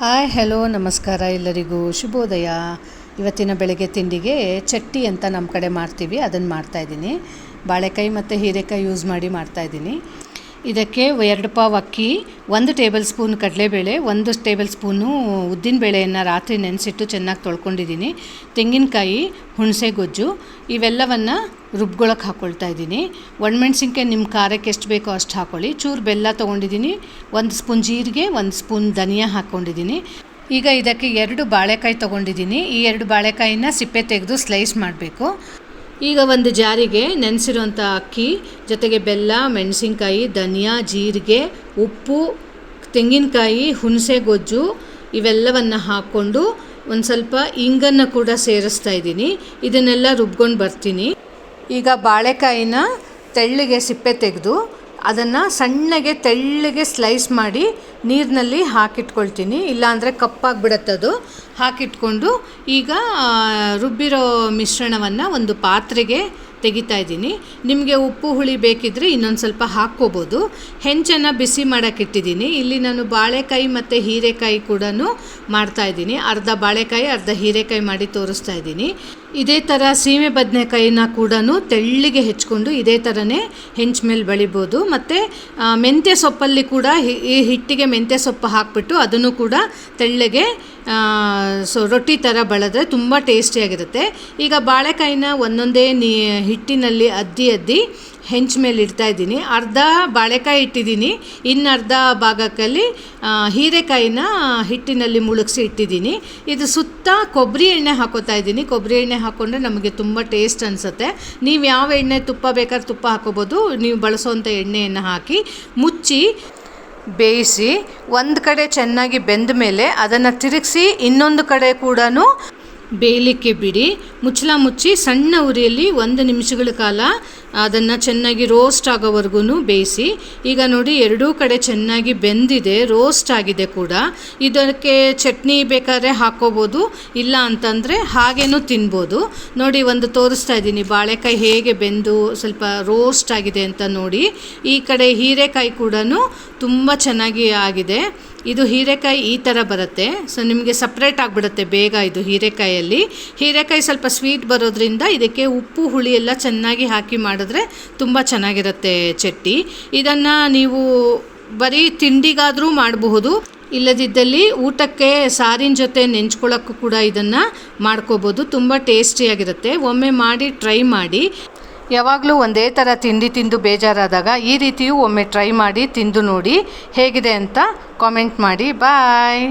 Hi hello ನಮಸ್ಕಾರ ಎಲ್ಲರಿಗೂ ಶುಭೋದಯ. ಇವತ್ತಿನ ಬೆಳಗ್ಗೆ ತಿಂಡಿಗೆ ಚಟ್ಟಿ ಅಂತ ನಮ್ಮ ಕಡೆ ಮಾಡ್ತೀವಿ, ಅದನ್ನು ಮಾಡ್ತಾಯಿದ್ದೀನಿ. ಬಾಳೆಕಾಯಿ ಮತ್ತು ಹೀರೆಕಾಯಿ ಯೂಸ್ ಮಾಡಿ ಮಾಡ್ತಾಯಿದ್ದೀನಿ. ಇದಕ್ಕೆ 2 ಪಾವ್ ಅಕ್ಕಿ, 1 ಟೇಬಲ್ ಸ್ಪೂನ್ ಕಡಲೆಬೇಳೆ, 1 ಟೇಬಲ್ ಸ್ಪೂನು ಉದ್ದಿನಬೇಳೆಯನ್ನು ರಾತ್ರಿ ನೆನೆಸಿಟ್ಟು ಚೆನ್ನಾಗಿ ತೊಳ್ಕೊಂಡಿದ್ದೀನಿ. ತೆಂಗಿನಕಾಯಿ, ಹುಣಸೆ ಗೊಜ್ಜು ಇವೆಲ್ಲವನ್ನು ರುಬ್ಗೊಳಕ್ಕೆ ಹಾಕ್ಕೊಳ್ತಾ ಇದ್ದೀನಿ. ಒಣಮೆಣ್ಸಿನ್ಕಾಯಿ ನಿಮ್ಮ ಖಾರಕ್ಕೆ ಎಷ್ಟು ಬೇಕೋ ಅಷ್ಟು ಹಾಕ್ಕೊಳ್ಳಿ. ಚೂರು ಬೆಲ್ಲ ತೊಗೊಂಡಿದ್ದೀನಿ, 1 ಸ್ಪೂನ್ ಜೀರಿಗೆ, 1 ಸ್ಪೂನ್ ಧನಿಯಾ ಹಾಕ್ಕೊಂಡಿದ್ದೀನಿ. ಈಗ ಇದಕ್ಕೆ 2 ಬಾಳೆಕಾಯಿ ತೊಗೊಂಡಿದ್ದೀನಿ. ಈ 2 ಬಾಳೆಕಾಯಿನ ಸಿಪ್ಪೆ ತೆಗೆದು ಸ್ಲೈಸ್ ಮಾಡಬೇಕು. ಈಗ ಒಂದು ಜಾರಿಗೆ ನೆನೆಸಿರೋಂಥ ಅಕ್ಕಿ ಜೊತೆಗೆ ಬೆಲ್ಲ, ಮೆಣಸಿನ್ಕಾಯಿ, ಧನಿಯಾ, ಜೀರಿಗೆ, ಉಪ್ಪು, ತೆಂಗಿನಕಾಯಿ, ಹುಣಸೆ ಗೊಜ್ಜು ಇವೆಲ್ಲವನ್ನು ಹಾಕ್ಕೊಂಡು ಒಂದು ಸ್ವಲ್ಪ ಇಂಗನ್ನು ಕೂಡ ಸೇರಿಸ್ತಾ ಇದ್ದೀನಿ. ಇದನ್ನೆಲ್ಲ ರುಬ್ಕೊಂಡು ಬರ್ತೀನಿ. ಈಗ ಬಾಳೆಕಾಯಿನ ತೆಳ್ಳಗೆ ಸಿಪ್ಪೆ ತೆಗೆದು ಅದನ್ನು ಸಣ್ಣಗೆ ತೆಳ್ಳಗೆ ಸ್ಲೈಸ್ ಮಾಡಿ ನೀರಿನಲ್ಲಿ ಹಾಕಿಟ್ಕೊಳ್ತೀನಿ, ಇಲ್ಲಾಂದರೆ ಕಪ್ಪಾಗಿಬಿಡತ್ತದು. ಹಾಕಿಟ್ಕೊಂಡು ಈಗ ರುಬ್ಬಿರೋ ಮಿಶ್ರಣವನ್ನು ಒಂದು ಪಾತ್ರೆಗೆ ತೆಗಿತಾ ಇದ್ದೀನಿ. ನಿಮಗೆ ಉಪ್ಪು ಹುಳಿ ಬೇಕಿದ್ದರೆ ಇನ್ನೊಂದು ಸ್ವಲ್ಪ ಹಾಕ್ಕೋಬೋದು. ಹೆಂಚನ್ನು ಬಿಸಿ ಮಾಡೋಕ್ಕಿಟ್ಟಿದ್ದೀನಿ. ಇಲ್ಲಿ ನಾನು ಬಾಳೆಕಾಯಿ ಮತ್ತು ಹೀರೆಕಾಯಿ ಕೂಡ ಮಾಡ್ತಾಯಿದ್ದೀನಿ. ಅರ್ಧ ಬಾಳೆಕಾಯಿ ಅರ್ಧ ಹೀರೆಕಾಯಿ ಮಾಡಿ ತೋರಿಸ್ತಾ ಇದ್ದೀನಿ. ಇದೇ ಥರ ಸೀಮೆ ಬದನೆಕಾಯಿನ ಕೂಡ ತೆಳ್ಳಿಗೆ ಹೆಚ್ಕೊಂಡು ಇದೇ ಥರನೇ ಹೆಂಚು ಮೇಲೆ ಬಳಿಬೋದು. ಮತ್ತು ಮೆಂತ್ಯ ಸೊಪ್ಪಲ್ಲಿ ಕೂಡ ಈ ಹಿಟ್ಟಿಗೆ ಮೆಂತ್ಯ ಸೊಪ್ಪು ಹಾಕಿಬಿಟ್ಟು ಅದನ್ನು ಕೂಡ ತೆಳ್ಳಗೆ ರೊಟ್ಟಿ ಥರ ಬಳದ್ರೆ ತುಂಬ ಟೇಸ್ಟಿಯಾಗಿರುತ್ತೆ. ಈಗ ಬಾಳೆಕಾಯಿನ ಒಂದೊಂದೇ ಹಿಟ್ಟಿನಲ್ಲಿ ಅದ್ದಿ ಹೆಂಚು ಮೇಲೆ ಇಡ್ತಾಯಿದ್ದೀನಿ. ಅರ್ಧ ಬಾಳೆಕಾಯಿ ಇಟ್ಟಿದ್ದೀನಿ, ಇನ್ನು ಅರ್ಧ ಭಾಗಕ್ಕಲ್ಲಿ ಹೀರೆಕಾಯಿನ ಹಿಟ್ಟಿನಲ್ಲಿ ಮುಳುಗಿಸಿ ಇಟ್ಟಿದ್ದೀನಿ. ಇದು ಸುತ್ತ ಕೊಬ್ಬರಿ ಎಣ್ಣೆ ಹಾಕೋತಾ ಇದ್ದೀನಿ. ಕೊಬ್ಬರಿ ಎಣ್ಣೆ ಹಾಕ್ಕೊಂಡ್ರೆ ನಮಗೆ ತುಂಬ ಟೇಸ್ಟ್ ಅನಿಸುತ್ತೆ. ನೀವು ಯಾವ ಎಣ್ಣೆ, ತುಪ್ಪ ಬೇಕಾದ್ರೆ ತುಪ್ಪ ಹಾಕೋಬೋದು. ನೀವು ಬಳಸೋವಂಥ ಎಣ್ಣೆಯನ್ನು ಹಾಕಿ ಮುಚ್ಚಿ ಬೇಯಿಸಿ ಒಂದು ಕಡೆ ಚೆನ್ನಾಗಿ ಬೆಂದ ಮೇಲೆ ಅದನ್ನು ತಿರುಗಿಸಿ ಇನ್ನೊಂದು ಕಡೆ ಕೂಡ ಬೇಯಲಿಕ್ಕೆ ಬಿಡಿ. ಮುಚ್ಚಳ ಮುಚ್ಚಿ ಸಣ್ಣ ಉರಿಯಲ್ಲಿ 1 ನಿಮಿಷಗಳ ಕಾಲ ಅದನ್ನು ಚೆನ್ನಾಗಿ ರೋಸ್ಟ್ ಆಗೋವರೆಗೂ ಬೇಯಿಸಿ. ಈಗ ನೋಡಿ ಎರಡೂ ಕಡೆ ಚೆನ್ನಾಗಿ ಬೆಂದಿದೆ, ರೋಸ್ಟ್ ಆಗಿದೆ ಕೂಡ. ಇದಕ್ಕೆ ಚಟ್ನಿ ಬೇಕಾದ್ರೆ ಹಾಕ್ಕೋಬೋದು, ಇಲ್ಲ ಅಂತಂದರೆ ಹಾಗೇನೂ ತಿನ್ಬೋದು. ನೋಡಿ ಒಂದು ತೋರಿಸ್ತಾ ಇದ್ದೀನಿ ಬಾಳೆಕಾಯಿ ಹೇಗೆ ಬೆಂದು ಸ್ವಲ್ಪ ರೋಸ್ಟ್ ಆಗಿದೆ ಅಂತ ನೋಡಿ. ಈ ಕಡೆ ಹೀರೆಕಾಯಿ ಕೂಡ ತುಂಬ ಚೆನ್ನಾಗಿ ಆಗಿದೆ. ಇದು ಹೀರೆಕಾಯಿ ಈ ಥರ ಬರುತ್ತೆ. ಸೊ ನಿಮಗೆ ಸಪ್ರೇಟ್ ಆಗಿಬಿಡುತ್ತೆ ಬೇಗ. ಇದು ಹೀರೆಕಾಯಿ ಸ್ವಲ್ಪ ಸ್ವೀಟ್ ಬರೋದ್ರಿಂದ ಇದಕ್ಕೆ ಉಪ್ಪು ಹುಳಿ ಎಲ್ಲ ಚೆನ್ನಾಗಿ ಹಾಕಿ ಮಾಡಿದ್ರೆ ತುಂಬ ಚೆನ್ನಾಗಿರುತ್ತೆ ಚಟ್ನಿ. ಇದನ್ನು ನೀವು ಬರೀ ತಿಂಡಿಗಾದರೂ ಮಾಡಬಹುದು, ಇಲ್ಲದಿದ್ದಲ್ಲಿ ಊಟಕ್ಕೆ ಸಾರಿನ ಜೊತೆ ನೆಂಚ್ಕೊಳ್ಳೋಕ್ಕೂ ಕೂಡ ಇದನ್ನು ಮಾಡ್ಕೋಬೋದು. ತುಂಬ ಟೇಸ್ಟಿಯಾಗಿರುತ್ತೆ. ಒಮ್ಮೆ ಮಾಡಿ ಟ್ರೈ ಮಾಡಿ. ಯಾವಾಗಲೂ ಒಂದೇ ಥರ ತಿಂಡಿ ತಿಂದು ಬೇಜಾರಾದಾಗ ಈ ರೀತಿಯೂ ಒಮ್ಮೆ ಟ್ರೈ ಮಾಡಿ ತಿಂದು ನೋಡಿ ಹೇಗಿದೆ ಅಂತ ಕಾಮೆಂಟ್ ಮಾಡಿ. ಬಾಯ್.